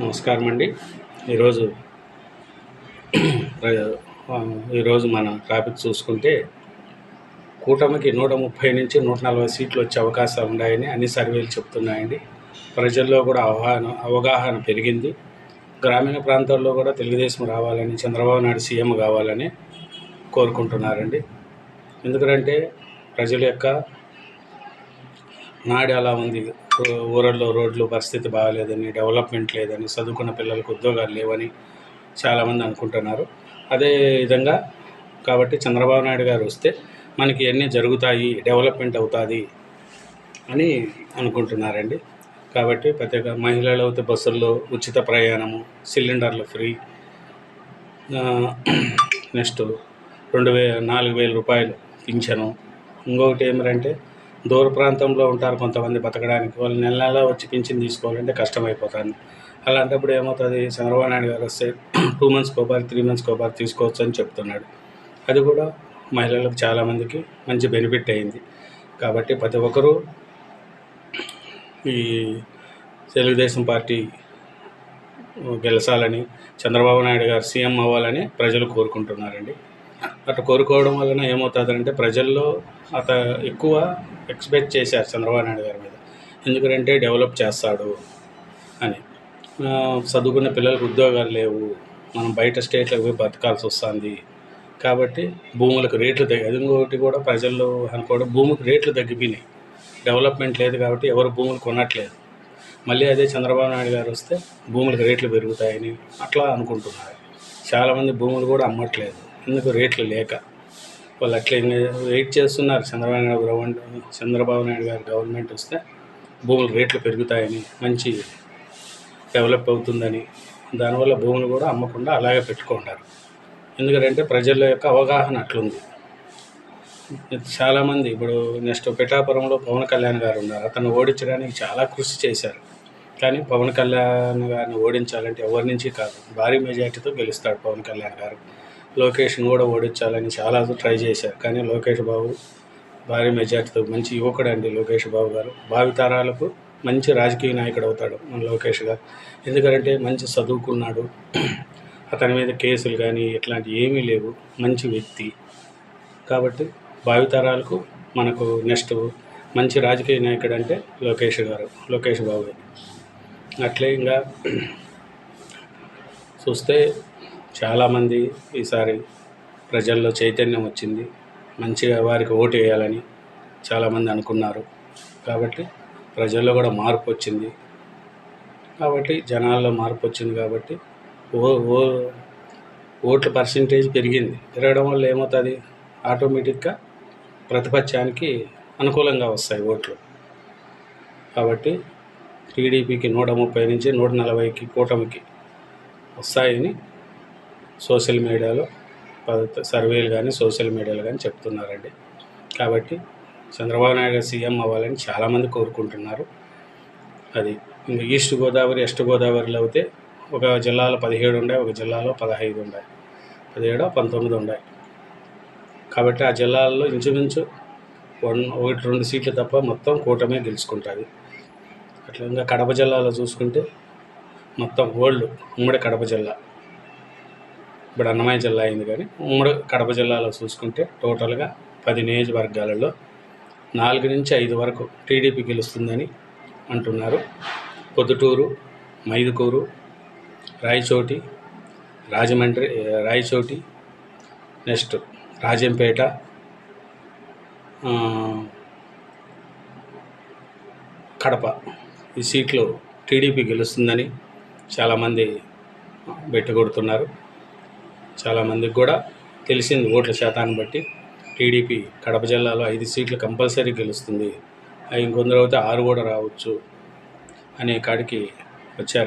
నమస్కారం అండి. ఈరోజు ఈరోజు మన టాపిక్ చూసుకుంటే కూటమికి 130 నుంచి 140 సీట్లు వచ్చే అవకాశాలు ఉన్నాయని అన్ని సర్వేలు చెప్తున్నాయండి. ప్రజల్లో కూడా అవగాహన పెరిగింది. గ్రామీణ ప్రాంతాల్లో కూడా తెలుగుదేశం రావాలని, చంద్రబాబు నాయుడు సీఎం కావాలని కోరుకుంటున్నారండి. ఎందుకంటే ప్రజల యొక్క నాడు అలా ఉంది. ఊరల్లో రోడ్లు పరిస్థితి బాగాలేదని, డెవలప్మెంట్ లేదని, చదువుకున్న పిల్లలకు ఉద్యోగాలు లేవని చాలామంది అనుకుంటున్నారు. అదే విధంగా కాబట్టి చంద్రబాబు నాయుడు గారు వస్తే మనకి అన్నీ జరుగుతాయి, డెవలప్మెంట్ అవుతుంది అని అనుకుంటున్నారండి. కాబట్టి ప్రత్యేక మహిళలు అయితే బస్సుల్లో ఉచిత ప్రయాణము, సిలిండర్లు ఫ్రీ, నెక్స్ట్ 4,000 రూపాయలు పింఛను. ఇంకొకటి ఏమిటంటే దూర ప్రాంతంలో ఉంటారు కొంతమంది బతకడానికి, వాళ్ళు నెల వచ్చి పింఛన్ తీసుకోవాలంటే కష్టమైపోతుంది. అలాంటప్పుడు ఏమవుతుంది, చంద్రబాబు నాయుడు గారు వస్తే 2 మంత్స్కి ఒకసారి 3 మంత్స్కి ఒకసారి తీసుకోవచ్చు అని చెప్తున్నాడు. అది కూడా మహిళలకు చాలామందికి మంచి బెనిఫిట్ అయింది. కాబట్టి ప్రతి ఒక్కరూ ఈ తెలుగుదేశం పార్టీ గెలచాలని, చంద్రబాబు నాయుడు గారు సీఎం అవ్వాలని ప్రజలు కోరుకుంటున్నారండి. అట్లా కోరుకోవడం వలన ఏమవుతుందంటే ప్రజల్లో ఎక్కువ ఎక్స్పెక్ట్ చేశారు చంద్రబాబు నాయుడు గారి మీద. ఎందుకంటే డెవలప్ చేస్తాడు అని. చదువుకున్న పిల్లలకు ఉద్యోగాలు లేవు, మనం బయట స్టేట్లకు పోయి బతకాల్సి వస్తుంది. కాబట్టి భూములకు రేట్లు అది ఇంకొకటి కూడా ప్రజల్లో అనుకోవడం, భూమికి రేట్లు తగ్గిపోయినాయి, డెవలప్మెంట్ లేదు కాబట్టి ఎవరు భూములు కొనట్లేదు. మళ్ళీ అదే చంద్రబాబు నాయుడు గారు వస్తే భూములకు రేట్లు పెరుగుతాయని అట్లా అనుకుంటున్నారు. చాలామంది భూములు కూడా అమ్మట్లేదు, ఎందుకు రేట్లు లేక. వాళ్ళు అట్లా వెయిట్ చేస్తున్నారు చంద్రబాబు నాయుడు గారు గవర్నమెంట్ వస్తే భూముల రేట్లు పెరుగుతాయని, మంచి డెవలప్ అవుతుందని. దానివల్ల భూములు కూడా అమ్మకుండా అలాగే పెట్టుకుంటారు. ఎందుకంటే ప్రజల యొక్క అవగాహన అట్లుంది. చాలామంది ఇప్పుడు నెక్స్ట్ పిఠాపురంలో పవన్ కళ్యాణ్ గారు ఉన్నారు. అతను ఓడించడానికి చాలా కృషి చేశారు. కానీ పవన్ కళ్యాణ్ గారిని ఓడించాలంటే ఎవరి నుంచి కాదు, భారీ మెజార్టీతో గెలుస్తాడు పవన్ కళ్యాణ్ గారు. లోకేష్ని కూడా ఓడించాలని చాలా ట్రై చేశారు. కానీ లోకేష్ బాబు భారీ మెజార్టీతో, మంచి యువకుడు అండి లోకేష్ బాబు గారు. భావితరాలకు మంచి రాజకీయ నాయకుడు అవుతాడు మన లోకేష్ గారు. ఎందుకంటే మంచి చదువుకున్నాడు, అతని మీద కేసులు కానీ ఇట్లాంటివి ఏమీ లేవు, మంచి వ్యక్తి. కాబట్టి భావితరాలకు మనకు నెక్స్ట్ మంచి రాజకీయ నాయకుడు అంటే లోకేష్ బాబు. అట్లే ఇంకా చూస్తే చాలామంది ఈసారి ప్రజల్లో చైతన్యం వచ్చింది, మంచిగా వారికి ఓటు వేయాలని చాలామంది అనుకున్నారు. కాబట్టి ప్రజల్లో కూడా మార్పు వచ్చింది. కాబట్టి జనాల్లో మార్పు వచ్చింది కాబట్టి ఓట్ల పర్సంటేజ్ పెరగడం వల్ల ఏమవుతుంది, ఆటోమేటిక్గా ప్రతిపక్షానికి అనుకూలంగా వస్తాయి ఓట్లు. కాబట్టి టీడీపీకి 130 నుంచి 140కి కూటమికి వస్తాయని సోషల్ మీడియాలో సర్వేలు కానీ సోషల్ మీడియాలో కానీ చెప్తున్నారండి. కాబట్టి చంద్రబాబు నాయుడు సీఎం అవ్వాలని చాలామంది కోరుకుంటున్నారు. అది ఇంకా ఈస్ట్ గోదావరి, వెస్ట్ గోదావరిలో అయితే ఒక జిల్లాలో 17 ఉన్నాయి, ఒక జిల్లాలో 15 ఉన్నాయి, 17 19 ఉన్నాయి. కాబట్టి ఆ జిల్లాల్లో ఇంచుమించు 1-2 సీట్లు తప్ప మొత్తం కూటమే గెలుచుకుంటుంది. అట్లా ఇంకా కడప జిల్లాలో చూసుకుంటే మొత్తం ఉమ్మడి కడప జిల్లా, ఇప్పుడు అన్నమయ్య జిల్లా అయింది, కానీ ఉమ్మడి కడప జిల్లాలో చూసుకుంటే టోటల్గా 10 నియోజకవర్గాలలో 4 నుంచి 5 వరకు టీడీపీ గెలుస్తుందని అంటున్నారు. పొద్దుటూరు, మైదుకూరు, రాయచోటి, రాయచోటి, నెక్స్ట్ రాజంపేట, కడప, ఈ సీట్లు టీడీపీ గెలుస్తుందని చాలామంది బెట్టు కొడుతున్నారు. చాలామందికి కూడా తెలిసింది ఓట్ల శాతాన్ని బట్టి టీడీపీ కడప జిల్లాలో 5 సీట్లు కంపల్సరీ గెలుస్తుంది, ఇంకొందరు అయితే 6 కూడా రావచ్చు అనే కాడికి వచ్చారు.